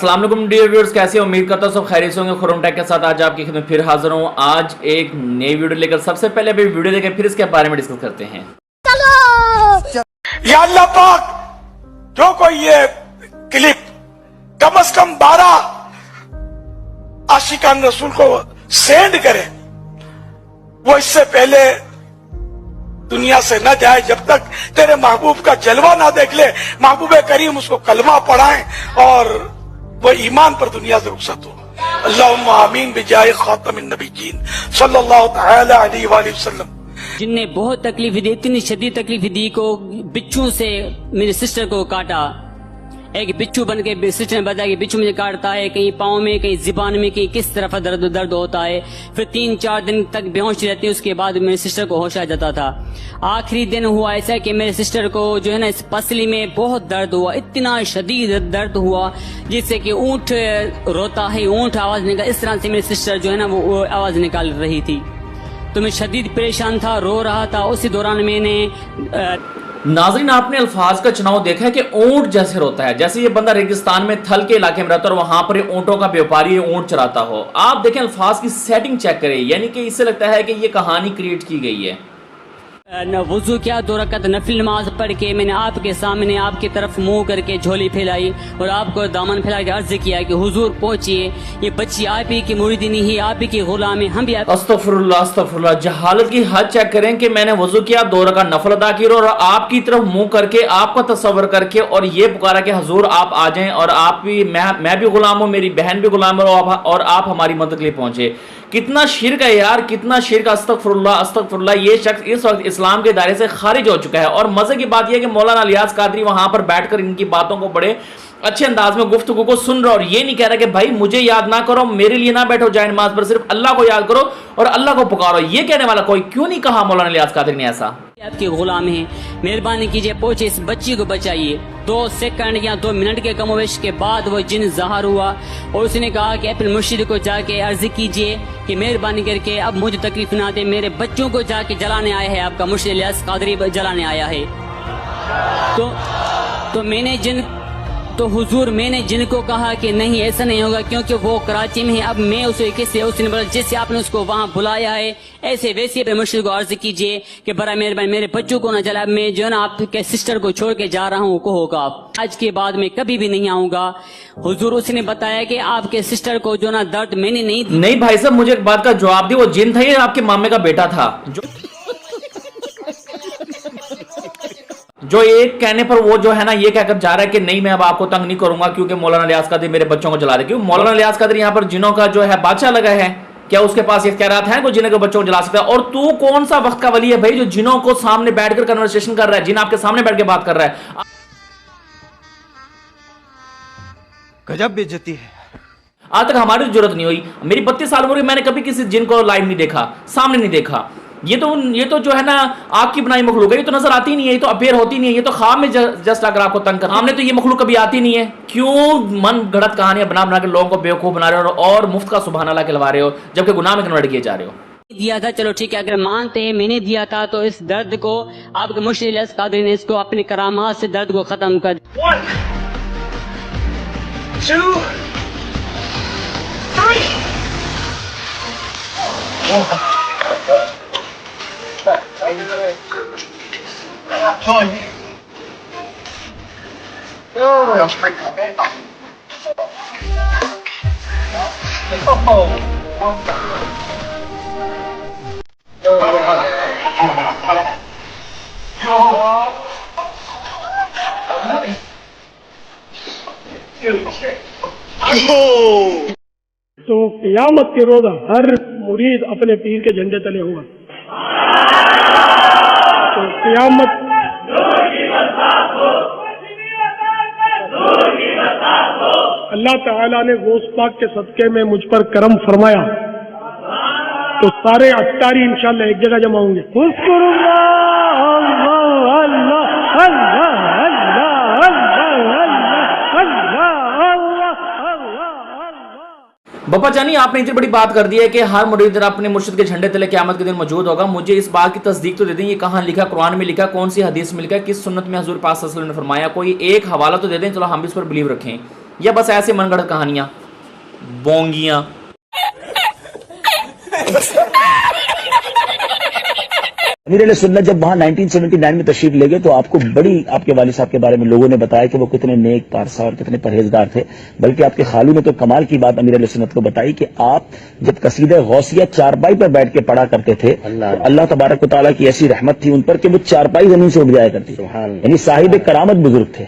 अस्सलाम वालेकुम dear viewers, कैसे हो? उम्मीद करता हूं सब खैरियत से होंगे। खुरम टेक के साथ आज आपकी खिदमत फिर हाजिर हूं। आज एक नई वीडियो लेकर, सबसे पहले अभी वीडियो देखें फिर इसके बारे में डिस्कस करते हैं। या अल्लाह पाक, जो कोई ये क्लिप कम से कम 12 आशिकान रसूल को सेंड करे, वो इससे पहले दुनिया से न जाए जब तक तेरे महबूब का जलवा ना देख ले। महबूब करीम उसको कलमा पढ़ाएं और वो ईमान पर दुनिया से रुखसत हो। अल्लाहुम्मा आमीन बिजाए खातमिन नबीयीन सल्लल्लाहु तआला अलैहि वसल्लम। जिनने बहुत तकलीफ दी, इतनी शदीद तकलीफ दी को बिच्छू से मेरी सिस्टर को काटा। एक बिच्छू बन के सिस्टर ने बताया कि बिच्छू मुझे काटता है, कहीं पाँव में, कहीं ज़ुबान में, कहीं किस तरफ दर्द होता है। फिर 3-4 दिन तक बेहोश रहती है। उसके बाद मेरी सिस्टर को होश आ जाता था। आखिरी दिन हुआ ऐसा कि मेरे सिस्टर को जो है ना इस पसली में बहुत दर्द हुआ, इतना शदीद दर्द हुआ जिससे कि ऊँट रोता है, ऊँट आवाज निकाल, इस तरह से मेरी सिस्टर जो है ना वो आवाज निकाल रही थी। तो मैं शदीद परेशान था, रो रहा था। उसी दौरान मैंने नाज़रीन, आपने अल्फाज का चुनाव देखा है कि ऊंट जैसे रोता है, जैसे ये बंदा रेगिस्तान में थल के इलाके में रहता है और वहां पर ऊंटों का व्यापारी ऊंट चराता हो। आप देखें, अल्फाज की सेटिंग चेक करें, यानी कि इससे लगता है कि ये कहानी क्रिएट की गई है। वुजू किया, 2 रकात नफिल नमाज पढ़ के मैंने आपके सामने आपकी तरफ मुंह करके झोली फैलाई और आपको दामन फैला के अर्ज किया कि हुजूर पहुंचिए, ये बच्ची आप ही की मुरीदिनी ही, आप ही की गुलाम है, हम भी अस्तगफिरुल्लाह अस्तगफिरुल्लाह। जहालत की हद चेक करें कि मैंने वजू किया, 2 रकात नफल अदा की और आपकी तरफ मुंह करके, आपका तस्वर करके और ये पुकारा कि हुजूर आप आ जाएं और आप भी, मैं भी गुलाम हूं, मेरी बहन भी गुलाम है और आप हमारी मदद के लिए पहुंचे। कितना शिर्क है यार, कितना शिर्क। अस्तगफिरुल्लाह अस्तगफिरुल्लाह। ये शख्स इस वक्त इस्लाम के दायरे से खारिज हो चुका है। और मजे की बात यह है कि मौलाना इलियास कादरी वहां पर बैठकर इनकी बातों को बड़े अच्छे अंदाज में गुफ्तगू को सुन रहा और ये नहीं कह रहा कि भाई मुझे याद ना करो, मेरे लिए ना बैठो जाए नमाज पर, सिर्फ अल्लाह को याद करो और अल्लाह को पुकारो। ये कहने वाला कोई क्यों नहीं कहा मौलाना इलियास कादरी ने ऐसा? आपके गुलाम हैं, मेहरबानी कीजिए पहुंचे, इस बच्ची को बचाइए। 2 सेकंड या 2 मिनट के कमोवेश के बाद वो जिन ज़ाहिर हुआ और उसने कहा कि अपने मुर्शिद को जाके अर्ज कीजिए कि मेहरबानी करके अब मुझे तकलीफ ना दे, मेरे बच्चों को जाके जलाने आया है, आपका मुर्शिद इलियास कादरी जलाने आया है। तो हुजूर मैंने जिनको कहा कि नहीं ऐसा नहीं होगा क्योंकि वो कराची में है। अब मैं उसे किससे, उसने बोला जैसे आपने उसको वहां बुलाया है ऐसे वैसे अपने मुर्शिद को अर्ज कीजिए कि बड़ा मेहरबानी मेरे बच्चों को ना जला, मैं जो है ना आपके सिस्टर को छोड़ के जा रहा हूँ, कहोगा आप आज के बाद मैं कभी भी नहीं आऊंगा। हुजूर उसने बताया कि आपके सिस्टर को जो ना दर्द मैंने नहीं भाई साहब, मुझे एक बात का जवाब दी, वो जिन था ये आपके मामे का बेटा था जो एक कहने पर वो जो है ना ये कहकर जा रहा है कि नहीं मैं अब आपको तंग नहीं करूंगा क्योंकि मौलाना इलियास कादरी मेरे बच्चों को जला दे। क्यों? मौलाना इलियास कादरी यहाँ पर जिनों का जो है बादशाह लगा है। क्या उसके पास इख्तियारात हैं कोई जिन्हें को बच्चों को जला सकता है? और तू कौन सा वक्त का वली है भाई जो जिनों को सामने बैठकर कन्वर्सेशन कर रहा है, जिन आपके सामने बैठ के बात कर रहा है? गजब बेइज्जती है। आज तक हमारी जरूरत नहीं हुई। मेरी 32 साल उम्र, मैंने कभी किसी जिन को लाइव नहीं देखा, सामने नहीं देखा। ये तो जो है ना आग की बनाई मखलूक है, ये तो नजर आती नहीं है, ये तो अपेयर होती नहीं है, ये तो ख्वाब में जस्ट अगर आपको तंग कर, सामने तो ये मखलूक कभी आती नहीं है। क्यों मन गढ़त कहानियां बना बना के लोगों को बेवकूफ बना रहे हो और मुफ्त का सुभान अल्लाह कहलवा रहे हो जबकि गुनाह में कन्वर्ट किए जा रहे हो? दिया था, चलो ठीक है, अगर मानते हैं मैंने दिया था तो इस दर्द को आपके मुर्शिद इलियास कादरी ने इसको अपने करामात से दर्द को खत्म कर। 1 2 3 तो क़यामत के रोज़ हर मुरीद अपने पीर के झंडे तले होगा। तो क़यामत अल्लाह ताला ने गौस पाक के सदके में मुझ पर करम फरमाया तो सारे अत्तारी इंशाल्लाह एक जगह जमा होंगे। बप्पा जानी, आपने इतनी बड़ी बात कर दी है कि हर मुरीद अपने मुर्शिद के झंडे तले क़यामत के दिन मौजूद होगा। मुझे इस बात की तस्दीक तो दे दें, ये कहाँ लिखा, कुरान में लिखा, कौन सी हदीस में लिखा, किस सुन्नत में हुजूर पाक सल्लल्लाहु अलैहि वसल्लम ने फरमाया? कोई एक हवाला तो दे दें, चलो हम इस पर बिलीव रखें। या बस ऐसे मनगढ़ंत कहानियां, बोंगियां? अमीर सुन्नत जब वहां 1979 में तशरीफ ले गए तो आपको बड़ी आपके वालिद साहब के बारे में लोगों ने बताया कि वो कितने नेक, पारसा और कितने परहेजगार थे। बल्कि आपके खालू ने तो कमाल की बात अमीर सुन्नत को बताई कि आप जब कसीदा गौसिया चारपाई पर बैठ के पढ़ा करते थे, अल्लाह तबारक व तआला की ऐसी रहमत थी उन पर कि वो चारपाई जमीन से उठ जाया करती, यानी साहिब करामत बुजुर्ग थे।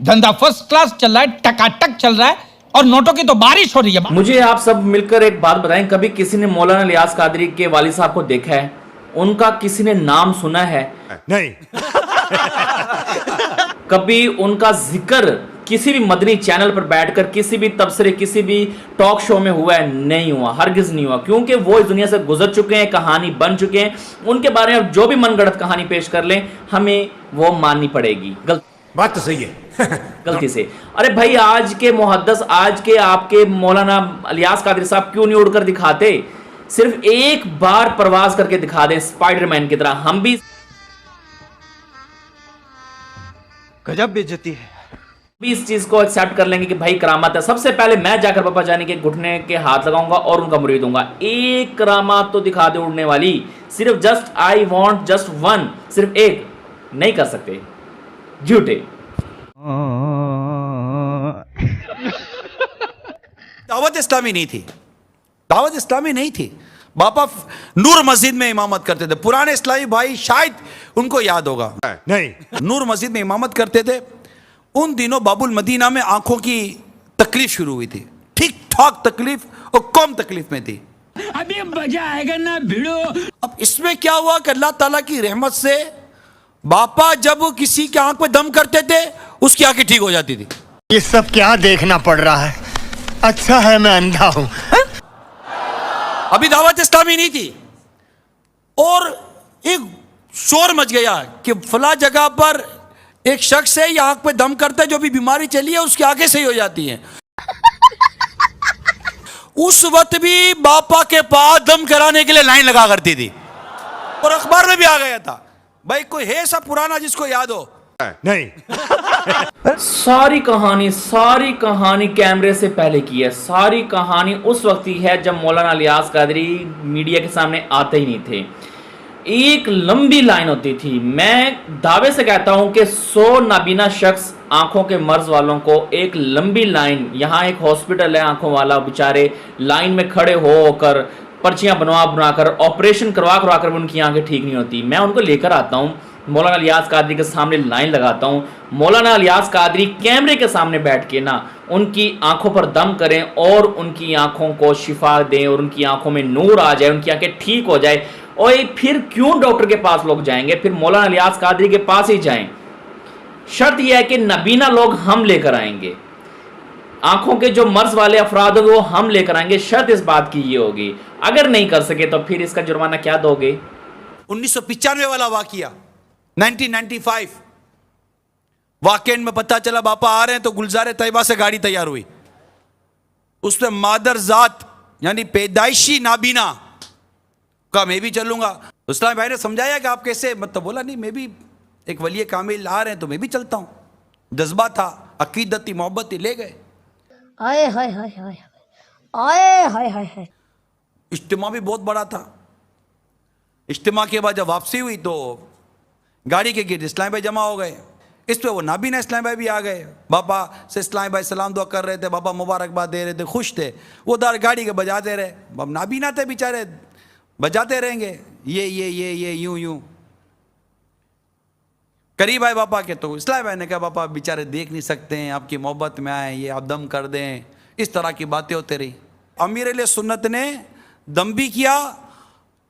धंधा फर्स्ट क्लास चल रहा है, टकाटक चल रहा है और नोटों की तो बारिश हो रही है। मुझे आप सब मिलकर एक बात बताएं, कभी किसी ने मौलाना इलियास कादरी के वालिद साहब को देखा है? उनका किसी ने नाम सुना है? नहीं। कभी उनका जिक्र किसी भी मदनी चैनल पर बैठकर किसी भी तबसरे, किसी भी टॉक शो में हुआ है? नहीं हुआ, हरगिज नहीं हुआ, क्योंकि वो इस दुनिया से गुजर चुके हैं, कहानी बन चुके हैं। उनके बारे में जो भी मनगढ़ंत कहानी पेश कर लें, हमें वो माननी पड़ेगी। बात तो सही है। गलती से। अरे भाई, आज के मुहद्दस, आज के आपके मौलाना इलियास कादरी साहब क्यों नहीं उड़कर दिखाते? सिर्फ एक बार परवाज करके दिखा दें स्पाइडरमैन की तरह, हम भी गजब बेइज्जती है। इस चीज को एक्सेप्ट कर लेंगे कि भाई करामात है। सबसे पहले मैं जाकर पापा जानी के घुटने के हाथ लगाऊंगा और उनका मुरीद दूंगा। एक करामात तो दिखा दे उड़ने वाली, सिर्फ just I want just one, सिर्फ एक। नहीं कर सकते, झूठे। दावत इस्लामी नहीं थी, दावत इस्लामी नहीं थी। बापा नूर मस्जिद में इमामत करते थे। पुराने इस्लामी भाई शायद उनको याद होगा, नहीं। नूर मस्जिद में इमामत करते थे। उन दिनों बाबुल मदीना में आंखों की तकलीफ शुरू हुई थी, ठीक ठाक तकलीफ और कम तकलीफ में थी। अभी मजा आएगा ना भिड़ो। अब इसमें क्या हुआ कि अल्लाह ताला की रहमत से बापा जब किसी के आंख पे दम करते थे, उसकी आंखें ठीक हो जाती थी। ये सब क्या देखना पड़ रहा है? अच्छा है मैं अंधा हूं। अभी दावत इस्लामी नहीं थी और एक शोर मच गया कि फला जगह पर एक शख्स है, ये आंख पे दम करता है, जो भी बीमारी चली है उसकी आंखें सही हो जाती हैं। उस वक्त भी बापा के पास दम कराने के लिए लाइन लगा करती थी और अखबार में भी आ गया था। भाई कोई है सब पुराना जिसको याद हो? नहीं। सारी कहानी कैमरे से पहले की है। सारी कहानी उस वक्त ही है जब मौलाना इलियास कादरी मीडिया के सामने आते ही नहीं थे। एक लंबी लाइन होती थी। मैं दावे से कहता हूं कि 100 नाबीना शख्स, आंखों के मर्ज वालों को एक लंबी लाइन, यहां एक हॉस्पिटल है आंखों वाला, बेचारे लाइन में खड़े होकर पर्चियां बनवाकर ऑपरेशन करवा कर उनकी आंखें ठीक नहीं होती। मैं उनको लेकर आता हूं, मौलाना इलियास कादरी के सामने लाइन लगाता हूं। मौलाना इलियास कादरी कैमरे के सामने बैठ के ना उनकी आंखों पर दम करें और उनकी आंखों को शिफा दें और उनकी आंखों में नूर आ जाए, उनकी आंखें ठीक हो जाए। और फिर क्यों डॉक्टर के पास लोग जाएंगे? फिर मौलाना इलियास कादरी के पास ही जाएं। शर्त यह है कि नबीना लोग हम लेकर आएंगे, आंखों के जो मर्ज वाले अफराद होंगे वो हम लेकर आएंगे। शर्त इस बात की ये होगी, अगर नहीं कर सके तो फिर इसका जुर्माना क्या दोगे? 1995 वाला वाकया, 1995 वाकई में पता चला बापा आ रहे हैं तो गुलजार तैयबा से गाड़ी तैयार हुई। उसमें मादर जात यानी पैदाइशी नाबीना का मैं भी चलूंगा। इस्लाम भाई ने समझाया कि आप कैसे, मतलब बोला नहीं मैं भी एक वली कामिल आ रहे हैं तो मैं भी चलता हूं। जज्बा था, अकीदत थी, मोहब्बत थी, ले गए। आए हाय हाय हाय आए हाय हाय हाय। इज्तिमा भी बहुत बड़ा था। इज्तिमा के बाद जब वापसी हुई तो गाड़ी के गिर्द इस्लाम भाई जमा हो गए। इस पे वो नाबीना इस्लाम भाई भी आ गए। बाबा से इस्लाम भाई सलाम दुआ कर रहे थे, बाबा मुबारकबाद दे रहे थे, खुश थे। वो दार गाड़ी के बजाते रहे। अब नाबीना थे बेचारे, बजाते रहेंगे ये यूं यूं। करीब आए बापा के तो इस्लाम भाई ने कहा बापा बेचारे देख नहीं सकते हैं, आपकी मोहब्बत में आए, ये आप दम कर दें। इस तरह की बातें होती रही। अमीर अहले सुन्नत ने दम भी किया,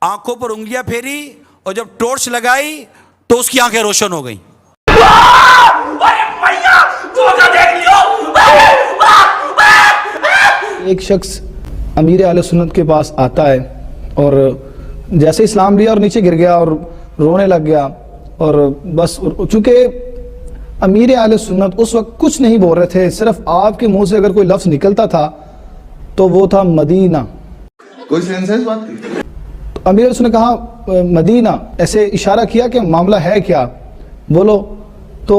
आंखों पर उंगलियां फेरी और जब टॉर्च लगाई तो उसकी आंखें रोशन हो गई। एक शख्स अमीर अहले सुन्नत के पास आता है और जैसे इस्लाम लिया और नीचे गिर गया और रोने लग गया। और बस चूंकि अमीर अहले सुन्नत उस वक्त कुछ नहीं बोल रहे थे, सिर्फ आपके मुंह से अगर कोई लफ्ज निकलता था तो वो था मदीना। कोई सेंस है इस बात की? तो अमीर ने कहा मदीना, ऐसे इशारा किया कि मामला है क्या, बोलो। तो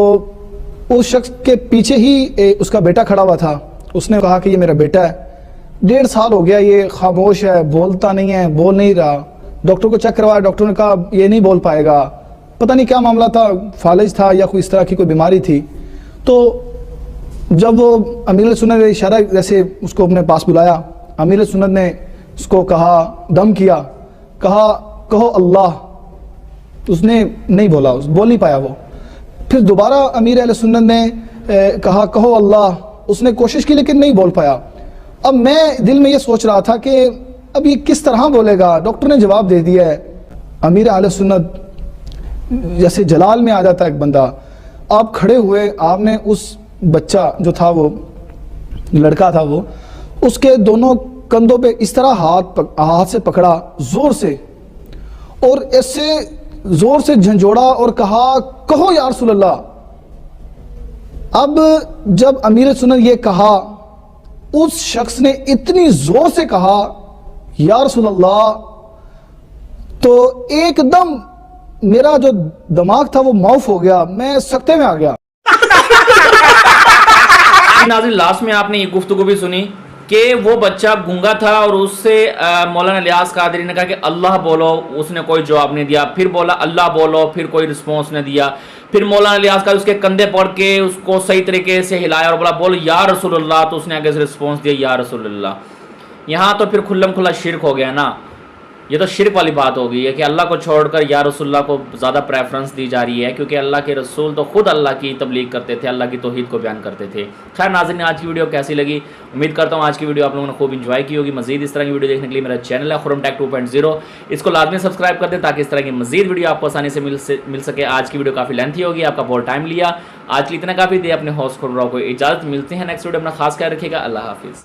उस शख्स के पीछे ही उसका बेटा खड़ा हुआ था। उसने कहा कि ये मेरा बेटा है, 1.5 साल हो गया ये खामोश है, बोलता नहीं है, बोल नहीं रहा। डॉक्टर को चेक करवाया, डॉक्टर ने कहा ये नहीं बोल पाएगा। पता नहीं क्या मामला था, फालिज था या कोई इस तरह की कोई बीमारी थी। तो जब वो अमीर सुन्नत ने इशारा जैसे उसको अपने पास बुलाया, अमीर सुन्नत ने उसको कहा, दम किया, कहा कहो अल्लाह। उसने नहीं बोला, बोल नहीं पाया वो। फिर दोबारा अमीर अहले सुन्नत ने कहा कहो अल्लाह। उसने कोशिश की लेकिन नहीं बोल पाया। अब मैं दिल में ये सोच रहा था कि अब ये किस तरह बोलेगा। डॉक्टर ने जवाब दे दिया है। अमीर अहले सुन्नत जैसे जलाल में आ जाता एक बंदा। आप खड़े हुए, आपने उस बच्चा जो था, वो लड़का था, वो उसके दोनों कंधों पे इस तरह हाथ से पकड़ा जोर से, और ऐसे जोर से झंझोड़ा और कहा कहो या रसूल अल्लाह। अब जब अमीर सुन्नत ये कहा, उस शख्स ने इतनी जोर से कहा या रसूल अल्लाह, तो एकदम मेरा जो दिमाग था वो माफ हो गया, मैं सकते में आ गया। नाज़रीन, लास्ट में आपने ये गुफ्तगू भी सुनी कि वो बच्चा गूंगा था और उससे मौलाना इलियास कादरी ने कहा कि अल्लाह बोलो, उसने कोई जवाब नहीं दिया। फिर बोला अल्लाह बोलो, फिर कोई रिस्पॉन्स नहीं दिया। फिर मौलाना इलियास कादरी उसके कंधे पड़ के उसको सही तरीके से हिलाया और बोला बोल या रसूलुल्लाह, तो उसने आगे से रिस्पॉन्स दिया या रसूलुल्लाह। यहाँ तो फिर खुल्लम खुल्ला शिरक हो गया ना। ये तो शिरक वाली बात हो गई है कि अल्लाह को छोड़कर या रसूलुल्लाह को ज़्यादा प्रेफरेंस दी जा रही है, क्योंकि अल्लाह के रसूल तो खुद अल्लाह की तबलीग करते थे, अल्लाह की तौहीद को बयान करते थे। खैर नाज़रीन, आज की वीडियो कैसी लगी? उम्मीद करता हूँ आज की वीडियो आप लोगों ने खूब इंजॉय की होगी। मजीद इस तरह की वीडियो देखने के लिए मेरा चैनल है खुर्रम टेक 2.0, इसको लाजमी सब्सक्राइब कर दें ताकि इस तरह की मजीद वीडियो आपको आसानी से मिल सके। आज की वीडियो काफ़ी लेंथी होगी, आपका बहुत टाइम लिया। आज के लिए इतना काफ़ी दे। अपने होस्ट खुर्रम को इजाज़त, मिलते हैं नेक्स्ट वीडियो। अपना खास ख्याल रखिएगा। अल्लाह हाफिज़।